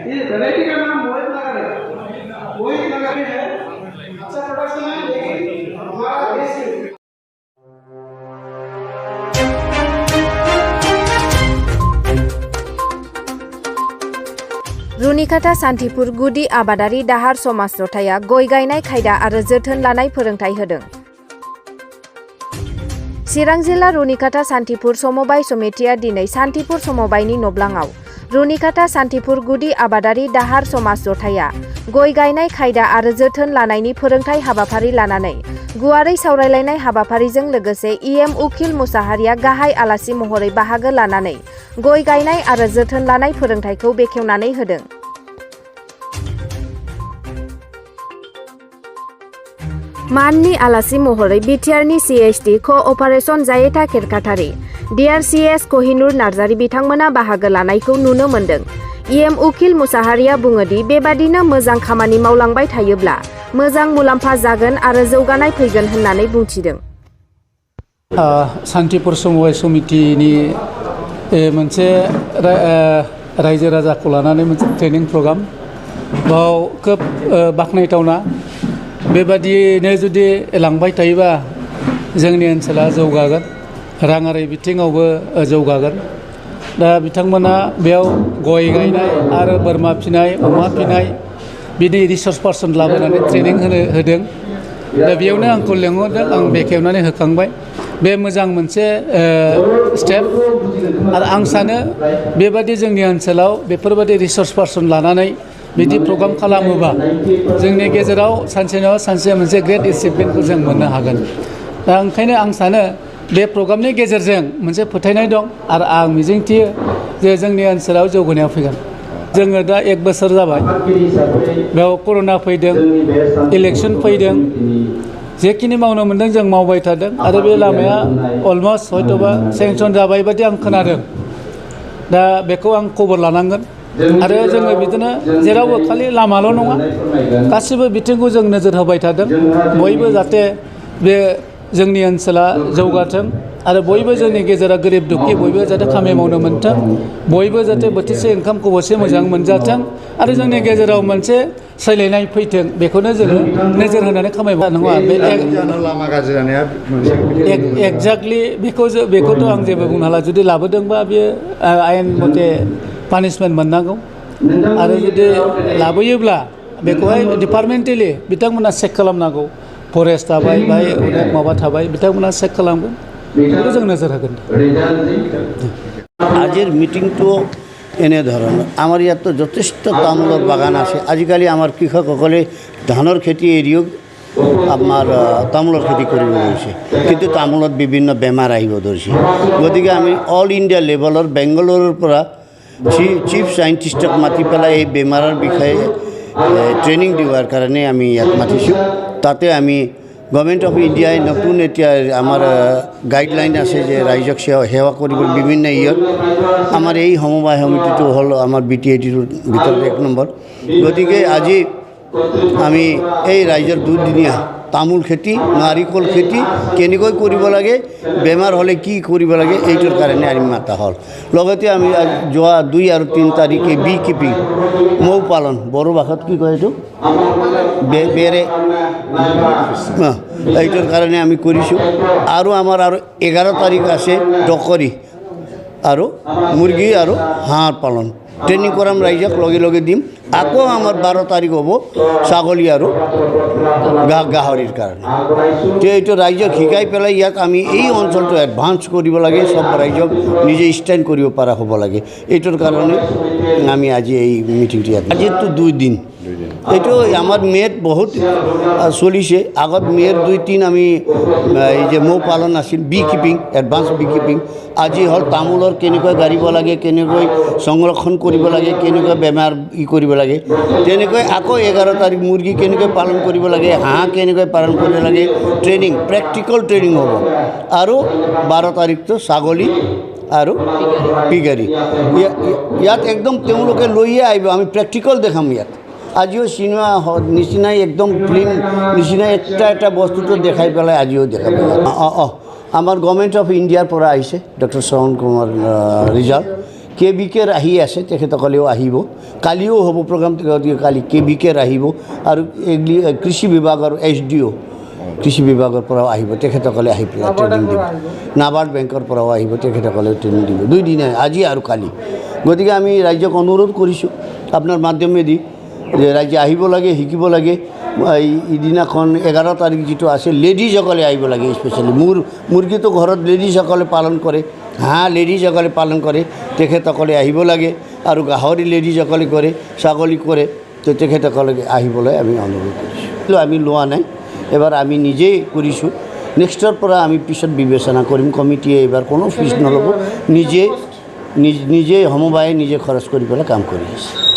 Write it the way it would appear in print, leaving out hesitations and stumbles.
ये वैरायटी का नाम मोहित नगर है। मोहित नगर में है, अच्छा प्रोडक्शन है, लेकिन हमारा देश में रुनिकाटा सान्थिपुर गुदि आबादारि दाहार समाज जथाया गय गायनाय खायदा आरो जोथोन लानाय फोरोंथाय होदों। चिरां जिल्ला रुनिकाटा सान्थिपुर समबाय समितिया दिनै सान्थिपुर समबायनि नब्लाङाव रुनिकाटा सान्थिपुर गुदि आबादारि दाहार समाज जथाया गय गायनाय खायदा आरो जोथोन लानायनि फोरोंथाय हाबाफारि लानानै गुवारै सावरायलायनाय हाबाफारिजों लोगोसे इएम उखिल मुसाहारिया गाहाय आलासि महरै बाहागो लानानै गय गायनाय आरो जोथोन लानाय फोरोंथायखौ बेखेवनानै होदों। माननि आलासि महरै बिटिआरनि सिएसटि कअपारेशन जायेथा खेरखाथारि डिआरसिएस कहिनुर नार्जारी बिथांमोना बाहागो लानायखौ नुनो मोन्दों। इएम उखिल मुसाहारिया बुङोदि बेबादिनो मोजां खामानि मावलांबाय थायोब्ला मोजां मुलाम्फा जागोन आरो जौगानाय फैगोन होननानै बुंथिदों। सान्थिपुर समबाय समितिनि मोनसे रायजो राजाखौ लानानै मोनसे ट्रेनिं प्रग्राम बाव खोब बाख्नायथावना। बेबादिनो जुदि लांबाय थायोबा जोंनि ओनसोला जौगागोन, राङारि बिथिङावबो जौगागोन। दा बिथांमोना बेयाव गय गायनाय आरो बोरमा फिनाय, अमा फिनाय बिदि रिसर्स पार्सन लाबोनानै ट्रेनिं होदों। दा बेयावनो आंखौ लेंहरदों, आं बेखेवनानै होखांबाय। बे मोजां मोनसे स्टेप आरो आं सानो बेबादि जोंनि ओनसोलाव बेफोरबादि रिसर्स पार्सन लानानै बिदि प्रग्राम खालामोबा जोंनि गेजेराव सानसे नङा सानसे मोनसे ग्रेट एचिभमेन्टखौ जों मोननो हागोन। दा ओंखायनो आं सानो बे प्रग्रामनि गेजेरजों मोनसे फोथायनाय दं आरो आं मिजिंथियो जे जोंनि ओनसोलाव जौगानायाव फैगोन। जोङो दा 1 बोसोर जाबाय, बेयाव कर'ना फैदों, इलेक्सन फैदों, जेखिनि मावनो मोन्दों जों मावबाय थादों आरो बे लामाया अलमस्ट हयतोबा सेंसन जाबाय बादि आं खोनादों। दा बेखौ आं खबर लानांगोन आरो जोङो बिदिनो जेरावबो खालि लामाल' नङा, गासिबो बिथिंखौ जों नोजोर होबाय थादों। बयबो जाहाथे बे जोंनि ओनसोला जौगाथों आरो बयबो जोंनि गेजेराव गोरिब दुखि बयबो जाहाथे खामानि मावनो मोनथों, बयबो जाहाथे बोथिसे ओंखाम खबसे मोजां मोनजाथों आरो जोंनि गेजेराव मोनसे सोलायनाय फैथों, बेखौनो जोङो नोजोर होनानै खामानि नङा। बे लामा गाज्रि जानाया एक्जाक्टलि बेखौथ' आं जेबो बुंनो हाला। जुदि लाबोदोंबा बेयो आयेन मथे पानिशमेन्ट मोननांगौ आरो जुदि लाबोयोब्ला बेखौहाय डिपार्टमेन्टेलि बिथांमोना चेक खालामनांगौ। फरेस्ट थाबाय, बाहाय अनेक माबा थाबाय, बिथांमोना चेक खालामगोन, बेखौ जों नोजोर होगोन। আজিৰ মিটিংটো এনেধৰণৰ। আমাৰ ইয়াততো যথেষ্ট তামোলৰ বাগান আছে। আজিকালি আমাৰ কৃষকসকলে ধানৰ খেতি এৰিও আমাৰ তামোলৰ খেতি কৰিব লৈছে, কিন্তু তামোলত বিভিন্ন বেমাৰ আহিব ধৰিছে। গতিকে আমি অল ইণ্ডিয়া লেভেলৰ বেংগালুৰুৰ পৰা চিফ সাইণ্টিষ্টক মাতি পেলাই এই বেমাৰৰ বিষয়ে ট্ৰেইনিং দিয়াৰ কাৰণে আমি ইয়াত মাতিছোঁ। তাতে আমি গভৰ্ণমেণ্ট অফ ইণ্ডিয়াই নতুন এতিয়া আমাৰ গাইডলাইন আছে যে ৰাইজক সেৱা কৰিব বিভিন্ন ইয়াত। আমাৰ এই সমবায় সমিতিটো হ'ল আমাৰ BTATৰ ভিতৰত 1 নম্বৰ। গতিকে আজি আমি এই ৰাইজৰ দুদিনীয়া তামোল খেতি, নাৰিকল খেতি কেনেকৈ কৰিব লাগে, বেমাৰ হ'লে কি কৰিব লাগে, এইটোৰ কাৰণে আমি মাতা হ'ল। লগতে আমি যোৱা 2 আৰু 3 তাৰিখে বি কিপিং, মৌ পালন, বড়ো ভাষাত কি কয় এইটো, বেৰে, এইটোৰ কাৰণে আমি কৰিছোঁ। আৰু আমাৰ 11 তাৰিখ আছে ডকৰি আৰু মুৰ্গী আৰু হাঁহ পালন ট্ৰেইনিং কৰাম, ৰাইজক লগে লগে দিম। আকৌ আমাৰ 12 তাৰিখ হ'ব ছাগলী আৰু গাহৰিৰ কাৰণে। এইটো ৰাইজক শিকাই পেলাই ইয়াক আমি এই অঞ্চলটো এডভান্স কৰিব লাগে, চব ৰাইজক নিজে ষ্টেণ্ড কৰিব পৰা হ'ব লাগে। এইটোৰ কাৰণে আমি আজি এই মিটিংটো ইয়াত। আজিতো 2 দিন, এইটো আমাৰ মে'ত বহুত চলিছে। আগত মে'ৰ 2-3 আমি এই যে মৌ পালন আছিল, bee keeping, advance bee keeping. আজি হ'ল তামোলৰ কেনেকৈ গাড়িব লাগে, কেনেকৈ সংৰক্ষণ কৰিব লাগে, কেনেকৈ বেমাৰ কৰিব লাগে। তেনেকৈ আকৌ 11 তাৰিখ মুৰ্গী কেনেকৈ পালন কৰিব লাগে, হাঁহ কেনেকৈ পালন কৰিব লাগে, ট্ৰেইনিং, প্ৰেক্টিকেল ট্ৰেইনিং হ'ব। আৰু 12 তাৰিখটো ছাগলী আৰু পিগাৰী। ইয়াত একদম তেওঁলোকে লৈয়ে আহিব, আমি প্ৰেক্টিকেল দেখাম ইয়াত। আজিও চিনেমা নিচিনাই একদম ফিল্ম নিচিনাই এটা বস্তুটো দেখাই পেলাই আজিও দেখাব। আমাৰ গভৰ্ণমেণ্ট অফ ইণ্ডিয়াৰ পৰা আহিছে ডক্টৰ শ্ৰৱণ কুমাৰ ৰিজাল্ট। KBK আহি আছে তেখেতসকলেও আহিব কালিও হ'ব প্ৰগ্ৰাম গতিকে কালি KBK আহিব আৰু কৃষি বিভাগ আৰু SDO কৃষি বিভাগৰ পৰাও আহিব তেখেতসকলে আহি পেলাই ট্ৰেইনিং দিব নাবাৰ্ড বেংকৰ পৰাও আহিব তেখেতসকলে ট্ৰেইনিং দিব 2 দিনে আজি আৰু কালি গতিকে আমি ৰাজ্যক অনুৰোধ কৰিছোঁ আপোনাৰ মাধ্যমেদি যে ৰাজ্য আহিব লাগে শিকিব লাগে ইদিনাখন 11 তাৰিখ যিটো আছে লেডিজসকলে আহিব লাগে স্পেচিয়েলি মুৰ্গীটো ঘৰত লেডিজসকলে পালন কৰে হাঁহ লেডিজসকলে পালন কৰে তেখেতসকলে আহিব লাগে আৰু গাহৰি লেডিজসকলে কৰে ছাগলী কৰে তো তেখেতসকলে আহিবলৈ আমি অনুৰোধ কৰিছোঁ আমি লোৱা নাই এবাৰ আমি নিজেই কৰিছোঁ নেক্সটৰ পৰা আমি পিছত বিবেচনা কৰিম কমিটিয়ে এবাৰ কোনো ফিজ নল'ব নিজে সমবায়ে নিজে খৰচ কৰি পেলাই কাম কৰি আছে